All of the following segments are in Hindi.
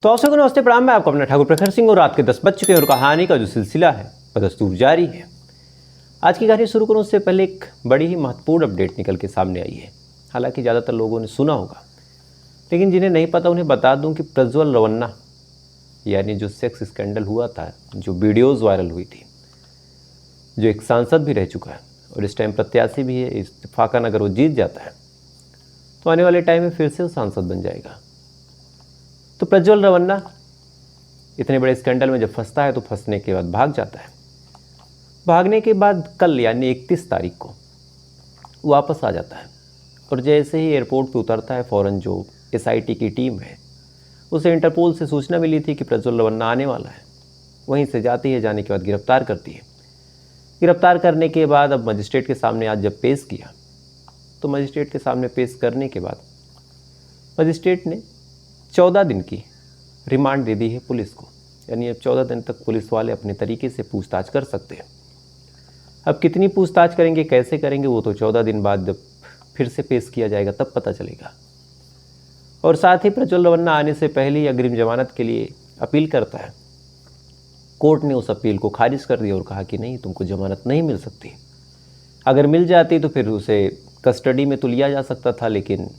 तो अवसर को नमस्ते प्रणाम। मैं आपको अपना ठाकुर प्रखर सिंह और रात के 10 बज चुके और कहानी का जो सिलसिला है बदस्तूर जारी है। आज की कहानी शुरू करूं उससे पहले एक बड़ी ही महत्वपूर्ण अपडेट निकल के सामने आई है। हालांकि ज़्यादातर लोगों ने सुना होगा, लेकिन जिन्हें नहीं पता उन्हें बता दूं कि प्रज्वल रवन्ना यानी जो सेक्स स्कैंडल हुआ था, जो वीडियोज़ वायरल हुई थी, जो एक सांसद भी रह चुका है और इस टाइम प्रत्याशी भी है, इत्तेफाकन अगर वो जीत जाता है तो आने वाले टाइम में फिर से वो सांसद बन जाएगा। तो प्रज्वल रवन्ना इतने बड़े स्कैंडल में जब फंसता है तो फंसने के बाद भाग जाता है। भागने के बाद कल यानी 31 तारीख को वापस आ जाता है और जैसे ही एयरपोर्ट पे उतरता है, फ़ौरन जो एसआईटी की टीम है उसे इंटरपोल से सूचना मिली थी कि प्रज्वल रवन्ना आने वाला है। वहीं से जाती है, जाने के बाद गिरफ्तार करती है। गिरफ्तार करने के बाद अब मजिस्ट्रेट के सामने आज जब पेश किया तो मजिस्ट्रेट के सामने पेश करने के बाद मजिस्ट्रेट ने 14 दिन की रिमांड दे दी है पुलिस को। यानी अब 14 दिन तक पुलिस वाले अपने तरीके से पूछताछ कर सकते हैं। अब कितनी पूछताछ करेंगे, कैसे करेंगे, वो तो 14 दिन बाद जब फिर से पेश किया जाएगा तब पता चलेगा। और साथ ही प्रज्वल रवन्ना आने से पहले ही अग्रिम जमानत के लिए अपील करता है। कोर्ट ने उस अपील को खारिज कर दिया और कहा कि नहीं, तुमको जमानत नहीं मिल सकती। अगर मिल जाती तो फिर उसे कस्टडी में तो लिया जा सकता था, लेकिन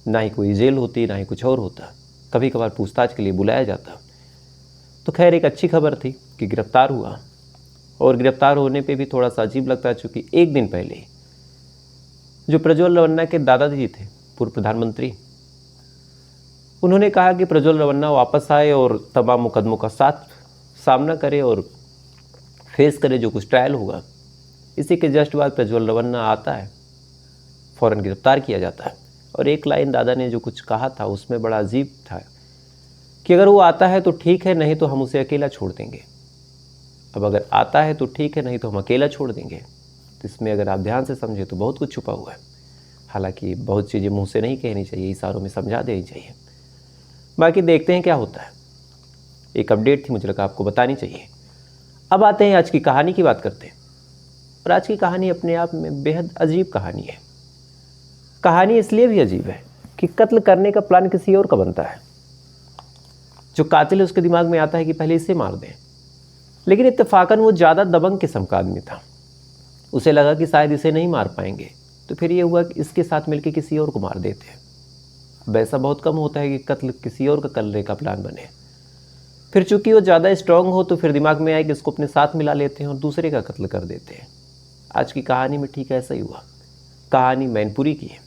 ना ही कोई जेल होती, ना ही कुछ और होता। कभी कभार पूछताछ के लिए बुलाया जाता। तो खैर, एक अच्छी खबर थी कि गिरफ्तार हुआ। और गिरफ्तार होने पे भी थोड़ा सा अजीब लगता है, चूँकि एक दिन पहले जो प्रज्वल रवन्ना के दादाजी थे, पूर्व प्रधानमंत्री, उन्होंने कहा कि प्रज्वल रवन्ना वापस आए और तमाम मुकदमों का सामना करे और फेस करे जो कुछ ट्रायल होगा। इसी के जस्ट बाद प्रज्वल रवन्ना आता है, फ़ौरन गिरफ्तार किया जाता है। और एक लाइन दादा ने जो कुछ कहा था उसमें बड़ा अजीब था कि अगर वो आता है तो ठीक है, नहीं तो हम उसे अकेला छोड़ देंगे। अब अगर आता है तो ठीक है, नहीं तो हम अकेला छोड़ देंगे। तो इसमें अगर आप ध्यान से समझे तो बहुत कुछ छुपा हुआ है। हालांकि बहुत चीज़ें मुंह से नहीं कहनी चाहिए, इशारों में समझा देनी चाहिए। बाकी देखते हैं क्या होता है। एक अपडेट थी, मुझे लगा आपको बतानी चाहिए। अब आते हैं आज की कहानी की बात करते हैं। और आज की कहानी अपने आप में बेहद अजीब कहानी है। कहानी इसलिए भी अजीब है कि कत्ल करने का प्लान किसी और का बनता है। जो कातिल है उसके दिमाग में आता है कि पहले इसे मार दें, लेकिन इत्तेफाकन वो ज़्यादा दबंग किस्म का आदमी था। उसे लगा कि शायद इसे नहीं मार पाएंगे, तो फिर ये हुआ कि इसके साथ मिलकर किसी और को मार देते हैं। अब ऐसा बहुत कम होता है कि कत्ल किसी और का करने का प्लान बने। फिर चूंकि वो ज़्यादा स्ट्रांग हो तो फिर दिमाग में आए कि इसको अपने साथ मिला लेते हैं और दूसरे का कत्ल कर देते हैं। आज की कहानी में ठीक ऐसा ही हुआ। कहानी मैनपुरी की है।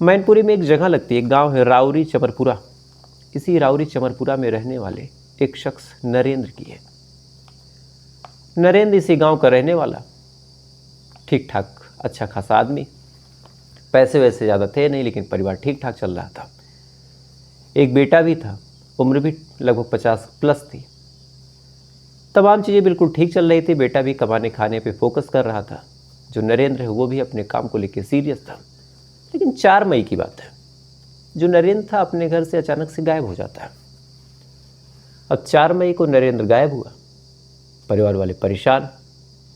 मैनपुरी में एक जगह लगती है, एक गांव है राउरी चमरपुरा। इसी राउरी चमरपुरा में रहने वाले एक शख्स नरेंद्र की है। नरेंद्र इसी गांव का रहने वाला, ठीक ठाक अच्छा खासा आदमी। पैसे वैसे ज़्यादा थे नहीं, लेकिन परिवार ठीक ठाक चल रहा था। एक बेटा भी था, उम्र भी लगभग 50 प्लस थी। तमाम चीज़ें बिल्कुल ठीक चल रही थी। बेटा भी कमाने खाने पे फोकस कर रहा था। जो नरेंद्र है वो भी अपने काम को लेकर सीरियस था। लेकिन 4 मई की बात है, जो नरेंद्र था अपने घर से अचानक से गायब हो जाता है। अब 4 मई को नरेंद्र गायब हुआ। परिवार वाले परेशान,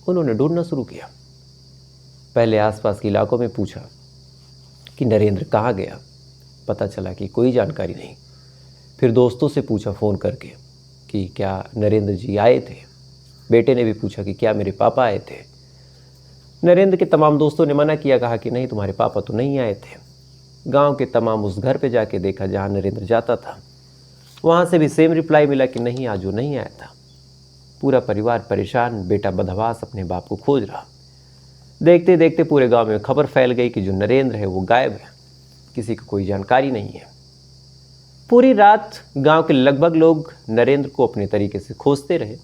उन्होंने ढूंढना शुरू किया। पहले आसपास के इलाकों में पूछा कि नरेंद्र कहाँ गया। पता चला कि कोई जानकारी नहीं। फिर दोस्तों से पूछा फ़ोन करके कि क्या नरेंद्र जी आए थे। बेटे ने भी पूछा कि क्या मेरे पापा आए थे। नरेंद्र के तमाम दोस्तों ने मना किया, कहा कि नहीं, तुम्हारे पापा तो नहीं आए थे। गांव के तमाम उस घर पे जाके देखा जहां नरेंद्र जाता था, वहां से भी सेम रिप्लाई मिला कि नहीं, आज वो नहीं आया था। पूरा परिवार परेशान, बेटा बदहवास अपने बाप को खोज रहा। देखते देखते पूरे गांव में खबर फैल गई कि जो नरेंद्र है वो गायब है, किसी को कोई जानकारी नहीं है। पूरी रात गांव के लगभग लोग नरेंद्र को अपने तरीके से खोजते रहे।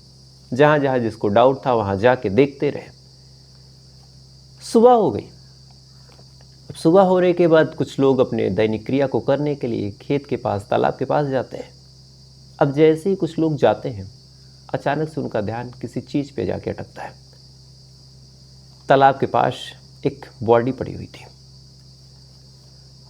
जहां जहां जिसको डाउट था वहां जाके देखते रहे। सुबह हो गई। अब सुबह होने के बाद कुछ लोग अपने दैनिक क्रिया को करने के लिए खेत के पास, तालाब के पास जाते हैं। अब जैसे ही कुछ लोग जाते हैं, अचानक से उनका ध्यान किसी चीज़ पे जाके अटकता है। तालाब के पास एक बॉडी पड़ी हुई थी।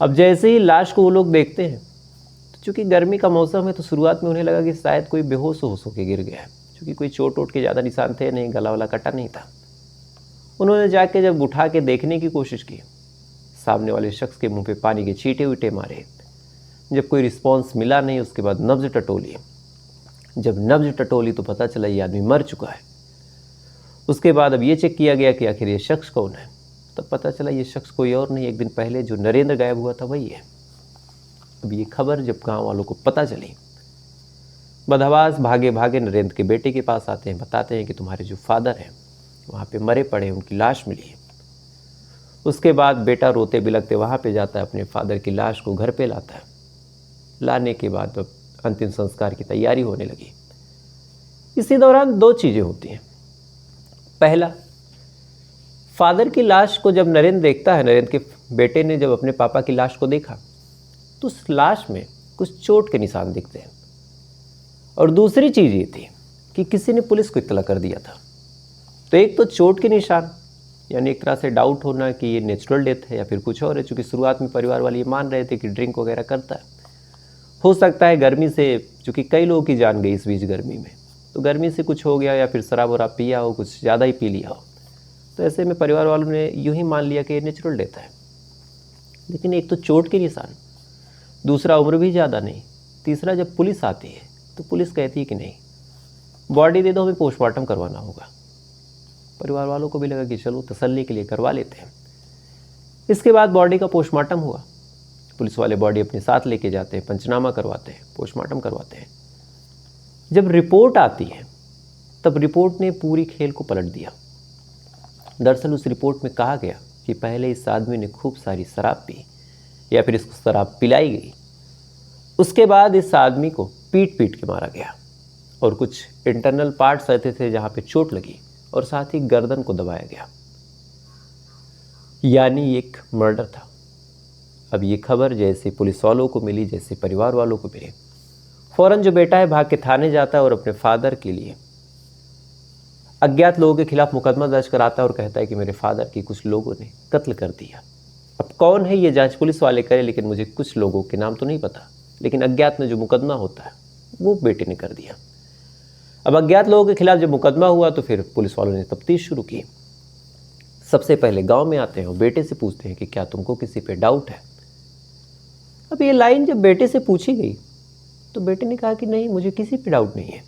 अब जैसे ही लाश को वो लोग देखते हैं, तो चूँकि गर्मी का मौसम है तो शुरुआत में उन्हें लगा कि शायद कोई बेहोश होके गिर गया है, क्योंकि कोई चोट वोट के ज़्यादा निशान थे नहीं, गला वाला कटा नहीं था। उन्होंने जाके जब उठा के देखने की कोशिश की, सामने वाले शख्स के मुंह पे पानी के छींटे वीटे मारे, जब कोई रिस्पॉन्स मिला नहीं उसके बाद नब्ज टटोली। जब नब्ज टटोली तो पता चला ये आदमी मर चुका है। उसके बाद अब ये चेक किया गया कि आखिर ये शख्स कौन है। तब पता चला ये शख्स कोई और नहीं, एक दिन पहले जो नरेंद्र गायब हुआ था वही है। अब ये खबर जब गांव वालों को पता चली, बदहवास भागे भागे नरेंद्र के बेटे के पास आते हैं, बताते हैं कि तुम्हारे जो फादर हैं वहाँ पे मरे पड़े हैं, उनकी लाश मिली है। उसके बाद बेटा रोते बिलखते वहाँ पे जाता है, अपने फादर की लाश को घर पे लाता है। लाने के बाद अब अंतिम संस्कार की तैयारी होने लगी। इसी दौरान दो चीज़ें होती हैं। पहला, फादर की लाश को जब नरेंद्र देखता है, नरेंद्र के बेटे ने जब अपने पापा की लाश को देखा तो उस लाश में कुछ चोट के निशान दिखते हैं। और दूसरी चीज़ ये थी कि किसी ने पुलिस को इत्तला कर दिया था। तो एक तो चोट के निशान, यानी एक तरह से डाउट होना कि ये नेचुरल डेथ है या फिर कुछ और है, चूँकि शुरुआत में परिवार वाले ये मान रहे थे कि ड्रिंक वगैरह करता है। हो सकता है गर्मी से, चूँकि कई लोगों की जान गई इस बीच गर्मी में, तो गर्मी से कुछ हो गया या फिर शराब वराब पिया हो, कुछ ज़्यादा ही पी लिया हो। तो ऐसे में परिवार वालों ने यूँ ही मान लिया कि ये नेचुरल डेथ है। लेकिन एक तो चोट के निशान, दूसरा उम्र भी ज़्यादा नहीं, तीसरा जब पुलिस आती है तो पुलिस कहती है कि नहीं, बॉडी दे दो, हमें पोस्टमार्टम करवाना होगा। परिवार वालों को भी लगा कि चलो तसल्ली के लिए करवा लेते हैं। इसके बाद बॉडी का पोस्टमार्टम हुआ। पुलिस वाले बॉडी अपने साथ लेके जाते हैं, पंचनामा करवाते हैं, पोस्टमार्टम करवाते हैं। जब रिपोर्ट आती है तब रिपोर्ट ने पूरी खेल को पलट दिया। दरअसल उस रिपोर्ट में कहा गया कि पहले इस आदमी ने खूब सारी शराब पी या फिर इसको शराब पिलाई गई। उसके बाद इस आदमी को पीट पीट के मारा गया और कुछ इंटरनल पार्ट्स ऐसे थे जहाँ पे चोट लगी और साथ ही गर्दन को दबाया गया, यानी एक मर्डर था। अब ये खबर जैसे पुलिस वालों को मिली, जैसे परिवार वालों को मिली, फौरन जो बेटा है भाग के थाने जाता है और अपने फादर के लिए अज्ञात लोगों के खिलाफ मुकदमा दर्ज कराता है और कहता है कि मेरे फादर की कुछ लोगों ने कत्ल कर दिया। अब कौन है ये जांच पुलिस वाले करे, लेकिन मुझे कुछ लोगों के नाम तो नहीं पता, लेकिन अज्ञात में जो मुकदमा होता है वो बेटे ने कर दिया। अब अज्ञात लोगों के खिलाफ जब मुकदमा हुआ तो फिर पुलिस वालों ने तफ्तीश शुरू की। सबसे पहले गांव में आते हैं और बेटे से पूछते हैं कि क्या तुमको किसी पे डाउट है। अब ये लाइन जब बेटे से पूछी गई तो बेटे ने कहा कि नहीं, मुझे किसी पे डाउट नहीं है।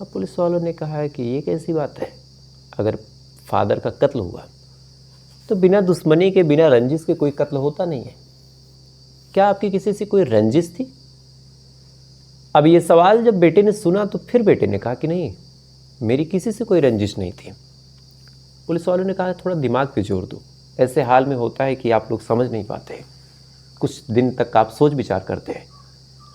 अब पुलिस वालों ने कहा है कि ये कैसी बात है, अगर फादर का कत्ल हुआ तो बिना दुश्मनी के, बिना रंजिश के कोई कत्ल होता नहीं है। क्या आपकी किसी से कोई रंजिश थी? अब ये सवाल जब बेटे ने सुना तो फिर बेटे ने कहा कि नहीं, मेरी किसी से कोई रंजिश नहीं थी। पुलिस वालों ने कहा थोड़ा दिमाग पे जोर दो। ऐसे हाल में होता है कि आप लोग समझ नहीं पाते, कुछ दिन तक आप सोच विचार करते हैं,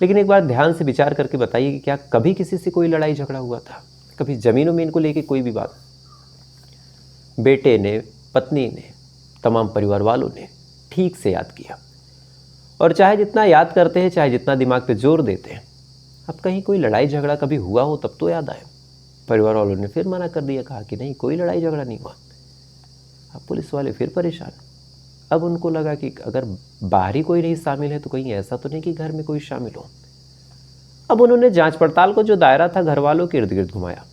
लेकिन एक बार ध्यान से विचार करके बताइए कि क्या कभी किसी से कोई लड़ाई झगड़ा हुआ था, कभी ज़मीन वमीन को लेके कोई भी बात? बेटे ने, पत्नी ने, तमाम परिवार वालों ने ठीक से याद किया, और चाहे जितना याद करते हैं, चाहे जितना दिमाग पे जोर देते हैं, अब कहीं कोई लड़ाई झगड़ा कभी हुआ हो तब तो याद आए। परिवार वालों ने फिर मना कर दिया, कहा कि नहीं, कोई लड़ाई झगड़ा नहीं हुआ। अब पुलिस वाले फिर परेशान। अब उनको लगा कि अगर बाहरी कोई नहीं शामिल है तो कहीं ऐसा तो नहीं कि घर में कोई शामिल हो। अब उन्होंने जांच पड़ताल को जो दायरा था घर वालों के इर्द गिर्द घुमाया,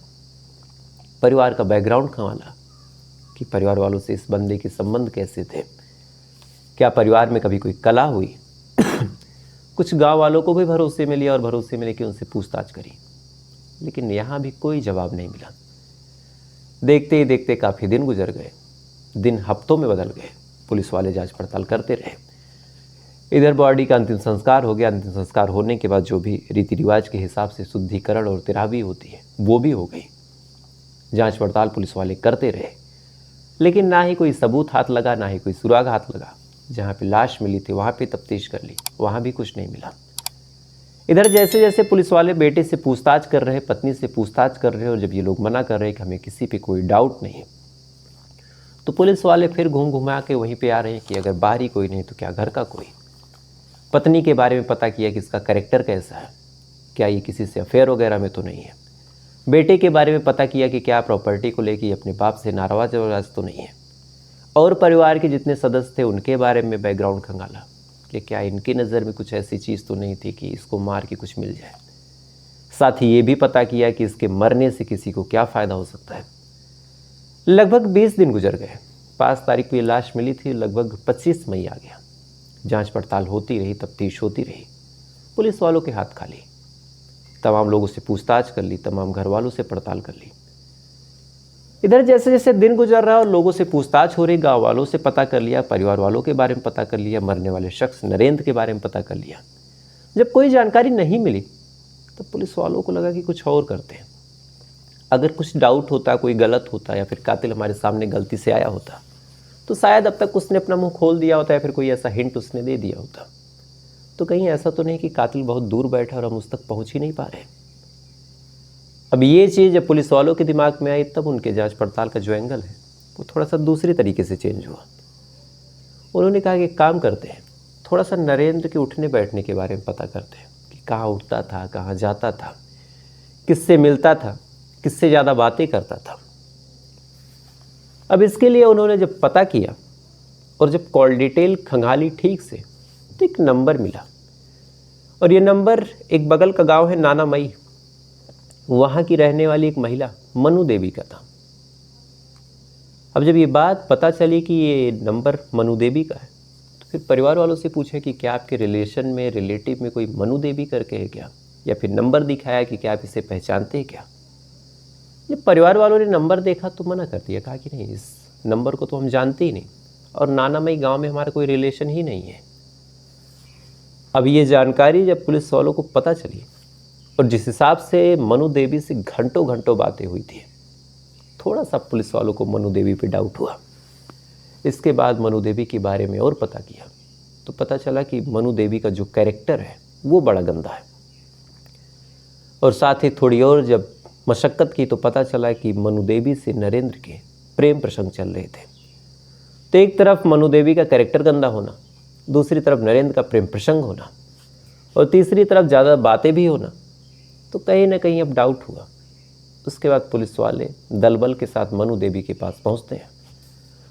परिवार का बैकग्राउंड खंगाला कि परिवार वालों से इस बंदे के संबंध कैसे थे, क्या परिवार में कभी कोई कलह हुई। कुछ गांव वालों को भी भरोसे में लिया और भरोसे में लेके उनसे पूछताछ करी, लेकिन यहाँ भी कोई जवाब नहीं मिला। देखते ही देखते काफ़ी दिन गुजर गए, दिन हफ्तों में बदल गए। पुलिस वाले जांच पड़ताल करते रहे। इधर बॉडी का अंतिम संस्कार हो गया। अंतिम संस्कार होने के बाद जो भी रीति रिवाज के हिसाब से शुद्धिकरण और तिरावी होती है वो भी हो गई। जांच पड़ताल पुलिस वाले करते रहे, लेकिन ना ही कोई सबूत हाथ लगा, ना ही कोई सुराग हाथ लगा। जहाँ पे लाश मिली थी वहाँ पे तफ्तीश कर ली, वहाँ भी कुछ नहीं मिला। इधर जैसे जैसे पुलिस वाले बेटे से पूछताछ कर रहे, पत्नी से पूछताछ कर रहे, और जब ये लोग मना कर रहे कि हमें किसी पे कोई डाउट नहीं, तो पुलिस वाले फिर घूम घुमा के वहीं पे आ रहे हैं कि अगर बाहरी कोई नहीं तो क्या घर का कोई। पत्नी के बारे में पता किया कि इसका कैरेक्टर कैसा है, क्या ये किसी से अफेयर वगैरह में तो नहीं है। बेटे के बारे में पता किया कि क्या प्रॉपर्टी को लेके अपने बाप से नाराज़ तो नहीं है। और परिवार के जितने सदस्य थे उनके बारे में बैकग्राउंड खंगाला कि क्या इनकी नज़र में कुछ ऐसी चीज़ तो नहीं थी कि इसको मार के कुछ मिल जाए। साथ ही ये भी पता किया कि इसके मरने से किसी को क्या फ़ायदा हो सकता है। लगभग 20 दिन गुजर गए। 5 तारीख को ये लाश मिली थी, लगभग 25 मई आ गया। जांच पड़ताल होती रही, तफ्तीश होती रही। पुलिस वालों के हाथ खाली। तमाम लोगों से पूछताछ कर ली, तमाम घर वालों से पड़ताल कर ली। इधर जैसे जैसे दिन गुजर रहा और लोगों से पूछताछ हो रही, गांव वालों से पता कर लिया, परिवार वालों के बारे में पता कर लिया, मरने वाले शख्स नरेंद्र के बारे में पता कर लिया। जब कोई जानकारी नहीं मिली तो पुलिस वालों को लगा कि कुछ और करते हैं। अगर कुछ डाउट होता, कोई गलत होता या फिर कातिल हमारे सामने गलती से आया होता तो शायद अब तक उसने अपना मुंह खोल दिया होता या फिर कोई ऐसा हिंट उसने दे दिया होता। तो कहीं ऐसा तो नहीं कि कातिल बहुत दूर बैठा और हम उस तक पहुंच ही नहीं पा रहे। अब ये चीज़ जब पुलिस वालों के दिमाग में आई तब उनके जांच पड़ताल का जो एंगल है वो थोड़ा सा दूसरी तरीके से चेंज हुआ। उन्होंने कहा कि काम करते हैं, थोड़ा सा नरेंद्र के उठने बैठने के बारे में पता करते हैं कि कहाँ उठता था, कहाँ जाता था, किससे मिलता था, किससे ज़्यादा बातें करता था। अब इसके लिए उन्होंने जब पता किया और जब कॉल डिटेल खंगाली ठीक से तो एक नंबर मिला, और ये नंबर एक बगल का गांव है नाना मई, वहाँ की रहने वाली एक महिला मनु देवी का था। अब जब ये बात पता चली कि ये नंबर मनु देवी का है तो फिर परिवार वालों से पूछे कि क्या आपके रिलेशन में, रिलेटिव में कोई मनु देवी करके है क्या, या फिर नंबर दिखाया कि क्या आप इसे पहचानते हैं क्या। जब परिवार वालों ने नंबर देखा तो मना कर दिया, कहा कि नहीं, इस नंबर को तो हम जानते ही नहीं और नानामई गांव में हमारा कोई रिलेशन ही नहीं है। अब ये जानकारी जब पुलिस वालों को पता चली और जिस हिसाब से मनु देवी से घंटों घंटों बातें हुई थी, थोड़ा सा पुलिस वालों को मनु देवी पे डाउट हुआ। इसके बाद मनु देवी के बारे में और पता किया तो पता चला कि मनु देवी का जो कैरेक्टर है वो बड़ा गंदा है। और साथ ही थोड़ी और जब मशक्क़त की तो पता चला कि मनु देवी से नरेंद्र के प्रेम प्रसंग चल रहे थे। तो एक तरफ मनु देवी का कैरेक्टर गंदा होना, दूसरी तरफ नरेंद्र का प्रेम प्रसंग होना, और तीसरी तरफ ज़्यादा बातें भी होना, तो कहीं ना कहीं अब डाउट हुआ। उसके बाद पुलिस वाले दलबल के साथ मनु देवी के पास पहुंचते हैं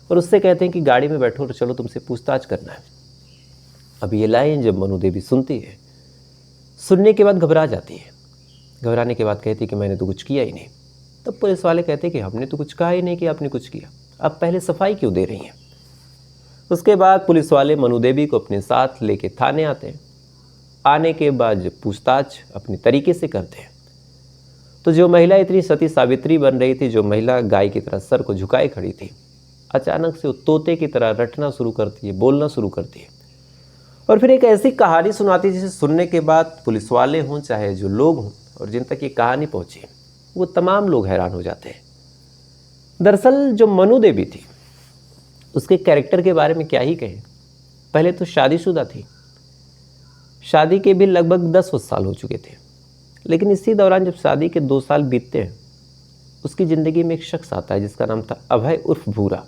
और उससे कहते हैं कि गाड़ी में बैठो तो चलो तुमसे पूछताछ करना है। अब ये लाइन जब मनु देवी सुनती है, सुनने के बाद घबरा जाती है। घबराने के बाद कहती है कि मैंने तो कुछ किया ही नहीं। तब पुलिस वाले कहते हैं कि हमने तो कुछ कहा ही नहीं कि आपने कुछ किया, अब पहले सफाई क्यों दे रही हैं। उसके बाद पुलिस वाले मनु देवी को अपने साथ लेके थाने आते हैं। आने के बाद जब पूछताछ अपने तरीके से करते हैं तो जो महिला इतनी सती सावित्री बन रही थी, जो महिला गाय की तरह सर को झुकाए खड़ी थी, अचानक से वो तोते की तरह रटना शुरू करती है, बोलना शुरू करती है और फिर एक ऐसी कहानी सुनाती है जिसे सुनने के बाद पुलिस वाले हों चाहे जो लोग हों और जिन तक ये कहानी पहुंची वो तमाम लोग हैरान हो जाते हैं। दरअसल जो मनु देवी थी उसके कैरेक्टर के बारे में क्या ही कहें। पहले तो शादीशुदा थी, शादी के भी लगभग 10 साल हो चुके थे, लेकिन इसी दौरान जब शादी के 2 साल बीतते हैं उसकी ज़िंदगी में एक शख्स आता है जिसका नाम था अभय उर्फ भूरा।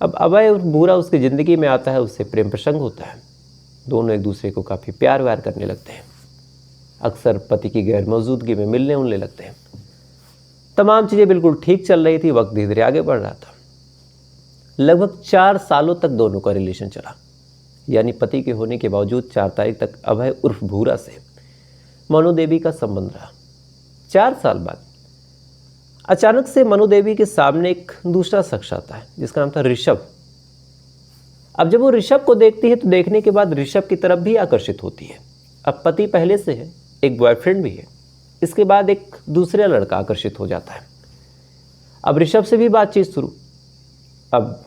अब अभय उर्फ भूरा उसकी ज़िंदगी में आता है, उससे प्रेम प्रसंग होता है, दोनों एक दूसरे को काफ़ी प्यार व्यार करने लगते हैं, अक्सर पति की गैर मौजूदगी में मिलने उलने लगते हैं। तमाम चीज़ें बिल्कुल ठीक चल रही थी, वक्त धीरे धीरे आगे बढ़ रहा था। लगभग 4 सालों तक दोनों का रिलेशन चला, यानी पति के होने के बावजूद 4 तारीख तक अभय उर्फ भूरा से मनु देवी का संबंध रहा। 4 साल बाद अचानक से मनु देवी के सामने एक दूसरा शख्स आता है जिसका नाम था ऋषभ। अब जब वो ऋषभ को देखती है तो देखने के बाद ऋषभ की तरफ भी आकर्षित होती है। अब पति पहले से है, एक बॉयफ्रेंड भी है, इसके बाद एक दूसरा लड़का आकर्षित हो जाता है। अब ऋषभ से भी बातचीत शुरू। अब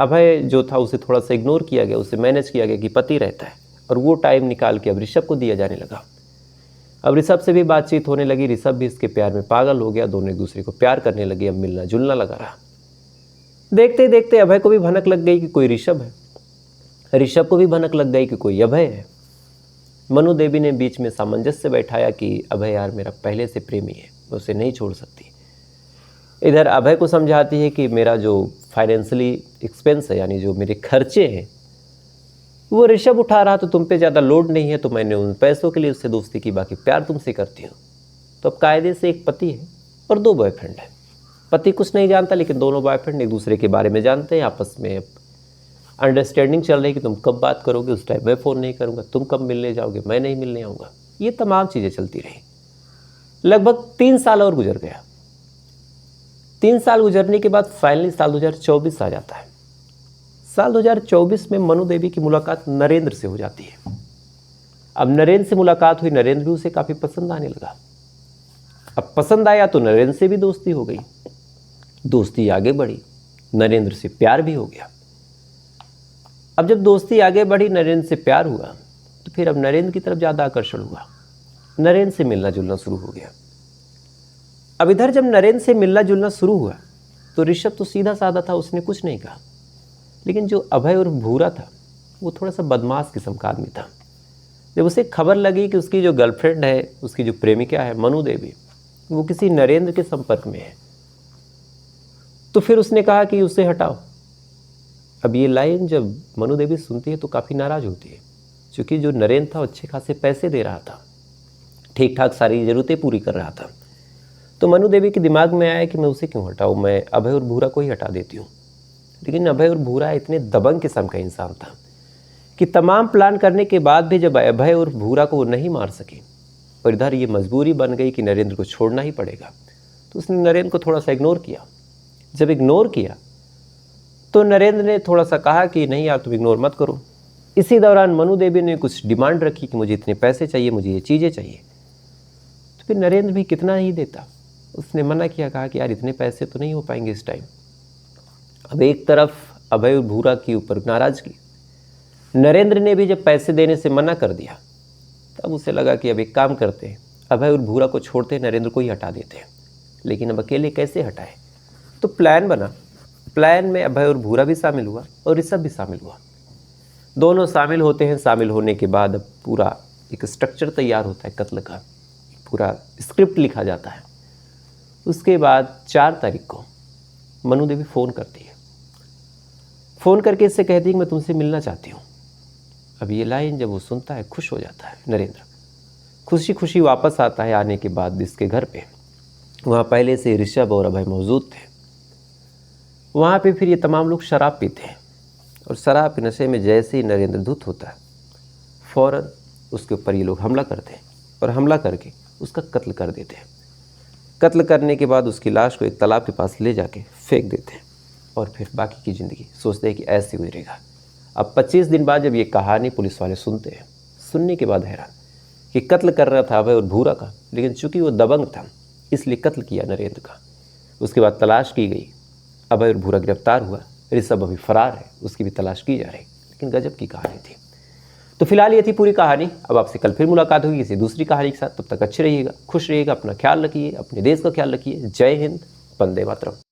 अभय जो था उसे थोड़ा सा इग्नोर किया गया, उसे मैनेज किया गया कि पति रहता है, और वो टाइम निकाल के अब ऋषभ को दिया जाने लगा। अब ऋषभ से भी बातचीत होने लगी, ऋषभ भी इसके प्यार में पागल हो गया, दोनों एक दूसरे को प्यार करने लगे, अब मिलना जुलना लगा रहा। देखते देखते अभय को भी भनक लग गई कि कोई ऋषभ है, ऋषभ को भी भनक लग गई कि कोई अभय है। मनु देवी ने बीच में सामंजस्य बैठाया कि अभय यार मेरा पहले से प्रेमी है, मैं उसे नहीं छोड़ सकती। इधर अभय को समझाती है कि मेरा जो फाइनेंशियली एक्सपेंस है, यानी जो मेरे खर्चे हैं, वो ऋषभ उठा रहा, तो तुम पे ज़्यादा लोड नहीं है, तो मैंने उन पैसों के लिए उससे दोस्ती की, बाकी प्यार तुमसे करती हूँ। तो अब कायदे से एक पति है और 2 बॉयफ्रेंड है। पति कुछ नहीं जानता, लेकिन दोनों बॉयफ्रेंड एक दूसरे के बारे में जानते हैं, आपस में अंडरस्टैंडिंग चल रही कि तुम कब बात करोगे, उस टाइम मैं फ़ोन नहीं करूँगा, तुम कब मिलने जाओगे, मैं नहीं मिलने आऊँगा। ये तमाम चीज़ें चलती रही। लगभग 3 साल और गुजर गया। 3 साल गुजरने के बाद फाइनली साल 2024 आ जाता है। साल 2024 में मनु देवी की मुलाकात नरेंद्र से हो जाती है। अब नरेंद्र से मुलाकात हुई, नरेंद्र भी उसे काफ़ी पसंद आने लगा। अब पसंद आया तो नरेंद्र से भी दोस्ती हो गई, दोस्ती आगे बढ़ी, नरेंद्र से प्यार भी हो गया। अब जब दोस्ती आगे बढ़ी, नरेंद्र से प्यार हुआ, तो फिर अब नरेंद्र की तरफ ज़्यादा आकर्षण हुआ, नरेंद्र से मिलना जुलना शुरू हो गया। अब इधर जब नरेंद्र से मिलना जुलना शुरू हुआ तो ऋषभ तो सीधा साधा था, उसने कुछ नहीं कहा। लेकिन जो अभय और भूरा था वो थोड़ा सा बदमाश किस्म का आदमी था। जब उसे खबर लगी कि उसकी जो गर्लफ्रेंड है, उसकी जो प्रेमिका है मनु देवी, वो किसी नरेंद्र के संपर्क में है, तो फिर उसने कहा कि उसे हटाओ। अब ये लाइन जब मनु देवी सुनती है तो काफ़ी नाराज़ होती है, क्योंकि जो नरेंद्र था अच्छे खासे पैसे दे रहा था, ठीक ठाक सारी ज़रूरतें पूरी कर रहा था। तो मनु देवी के दिमाग में आया कि मैं उसे क्यों हटाऊँ, मैं अभय और भूरा को ही हटा देती हूँ। लेकिन अभय और भूरा इतने दबंग किस्म का इंसान था कि तमाम प्लान करने के बाद भी जब अभय और भूरा को वो नहीं मार सके और इधर ये मजबूरी बन गई कि नरेंद्र को छोड़ना ही पड़ेगा, तो उसने नरेंद्र को थोड़ा सा इग्नोर किया। जब इग्नोर किया तो नरेंद्र ने थोड़ा सा कहा कि नहीं यार तुम इग्नोर मत करो। इसी दौरान मनु देवी ने कुछ डिमांड रखी कि मुझे इतने पैसे चाहिए, मुझे ये चीज़ें चाहिए। तो फिर नरेंद्र भी कितना ही देता, उसने मना किया, कहा कि यार इतने पैसे तो नहीं हो पाएंगे इस टाइम। अब एक तरफ अभय और भूरा के ऊपर नाराज़गी, नरेंद्र ने भी जब पैसे देने से मना कर दिया तब उसे लगा कि अब एक काम करते हैं, अभय और भूरा को छोड़ते नरेंद्र को ही हटा देते हैं। लेकिन अब अकेले कैसे हटाए, तो प्लान बना। प्लान में अभय और भूरा भी शामिल हुआ और ऋषभ भी शामिल हुआ। दोनों शामिल होते हैं। शामिल होने के बाद अब पूरा एक स्ट्रक्चर तैयार होता है कत्ल का, पूरा स्क्रिप्ट लिखा जाता है। उसके बाद 4 तारीख को मनु देवी फ़ोन करती है, फ़ोन करके इससे कहती है कि मैं तुमसे मिलना चाहती हूँ। अब ये लाइन जब वो सुनता है खुश हो जाता है नरेंद्र, खुशी खुशी वापस आता है। आने के बाद इसके घर पे, वहाँ पहले से ऋषभ और अभय मौजूद थे। वहाँ पे फिर ये तमाम लोग शराब पीते हैं और शराब के नशे में जैसे ही नरेंद्र धुत होता है, फ़ौरन उसके ऊपर ये लोग हमला करते हैं और हमला करके उसका कत्ल कर देते हैं। कत्ल करने के बाद उसकी लाश को एक तालाब के पास ले जाके फेंक देते हैं और फिर बाकी की ज़िंदगी सोचते हैं कि ऐसे गुजरेगा। अब 25 दिन बाद जब ये कहानी पुलिस वाले सुनते हैं, सुनने के बाद हैरान कि कत्ल कर रहा था अभय और भूरा का, लेकिन चूंकि वो दबंग था इसलिए कत्ल किया नरेंद्र का। उसके बाद तलाश की गई, अभय और भूरा गिरफ्तार हुआ, ऋषभ अभी फरार है, उसकी भी तलाश की जा रही। लेकिन गजब की कहानी थी। तो फिलहाल ये थी पूरी कहानी। अब आपसे कल फिर मुलाकात होगी किसी दूसरी कहानी के साथ। तब तक अच्छे रहिएगा, खुश रहिएगा, अपना ख्याल रखिए, अपने देश का ख्याल रखिए। जय हिंद, वंदे मातरम।